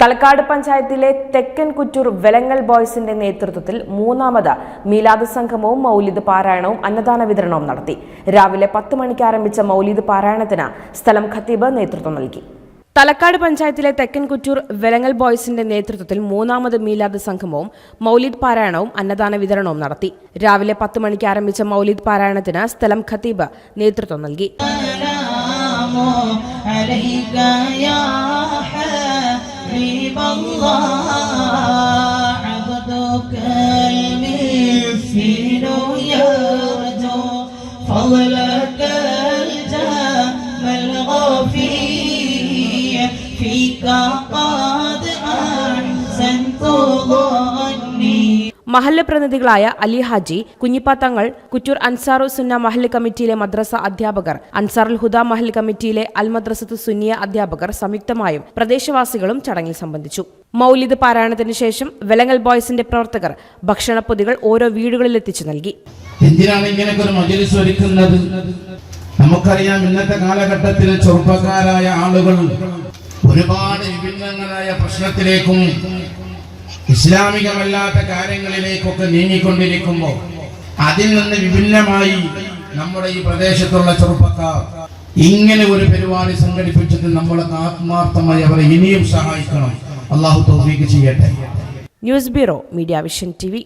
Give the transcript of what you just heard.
തലക്കാട് പഞ്ചായത്തിലെ തെക്കൻ കുറ്റൂർ വെലങ്ങൽ ബോയ്സിന്റെ നേതൃത്വത്തിൽ മൂന്നാമത് മീലാദ് സംഗമവും മൗലിദ് പാരായണവും അന്നദാന വിതരണവും നടത്തി. രാവിലെ 10 മണിക്ക് ആരംഭിച്ച മൗലിദ് പാരായണത്തിന് സ്ഥലം ഖത്തീബ് നേതൃത്വം നൽകി. തലക്കാട് പഞ്ചായത്തിലെ തെക്കൻ കുറ്റൂർ വെലങ്ങൽ ബോയ്സിന്റെ നേതൃത്വത്തിൽ മൂന്നാമത് മീലാദ് സംഗമവും മൗലിദ് പാരായണവും അന്നദാന വിതരണവും നടത്തി. രാവിലെ 10 മണിക്ക് ആരംഭിച്ച മൗലിദ് പാരായണത്തിന് സ്ഥലം ഖത്തീബ് നേതൃത്വം നൽകി. മഹല്ല് പ്രതിനിധികളായ അലി ഹാജി, കുഞ്ഞിപ്പാത്തങ്ങൾ, കുറ്റൂർ അൻസാറു സുന്ന മഹല്ല് കമ്മിറ്റിയിലെ മദ്രസ അധ്യാപകർ, അൻസാറുൽ ഹുദ മഹല്ല് കമ്മിറ്റിയിലെ അൽ മദ്രസത്തു സുന്നിയ അധ്യാപകർ സംയുക്തമായും പ്രദേശവാസികളും ചടങ്ങിൽ സംബന്ധിച്ചു. മൗലിദ് പാരായണത്തിന് ശേഷം വെലങ്ങൽ ബോയ്സിന്റെ പ്രവർത്തകർ ഭക്ഷണപ്പൊതികൾ ഓരോ വീടുകളിലെത്തിച്ചു നൽകി. എന്തിനാണ് ഇങ്ങനെയൊക്കെ ഒരു മജ്‌ലിസ് ഒരുക്കുന്നത്? നമുക്കറിയാം, ഇന്നത്തെ കാലഘട്ടത്തിൽ ചെറുപ്പക്കാരായ ആളുകൾ ഒരുപാട് വിഭിന്നങ്ങളായ പ്രശ്നത്തിലേക്കും ഇസ്ലാമികമല്ലാത്ത കാര്യങ്ങളിലേക്കൊക്കെ നീങ്ങിക്കൊണ്ടിരിക്കുമ്പോൾ അതിൽ നിന്ന് വിഭിന്നമായി നമ്മുടെ ഈ പ്രദേശത്തുള്ള ചെറുപ്പക്കാർ ഇങ്ങനെ ഒരു പരിപാടി സംഘടിപ്പിച്ചിട്ട് നമ്മളൊക്കെ ആത്മാർത്ഥമായി അവരെ ഇനിയും സഹായിക്കണം. അല്ലാഹു തൗഫീഖ് ചെയ്യട്ടെ. News bureau, media vision TV.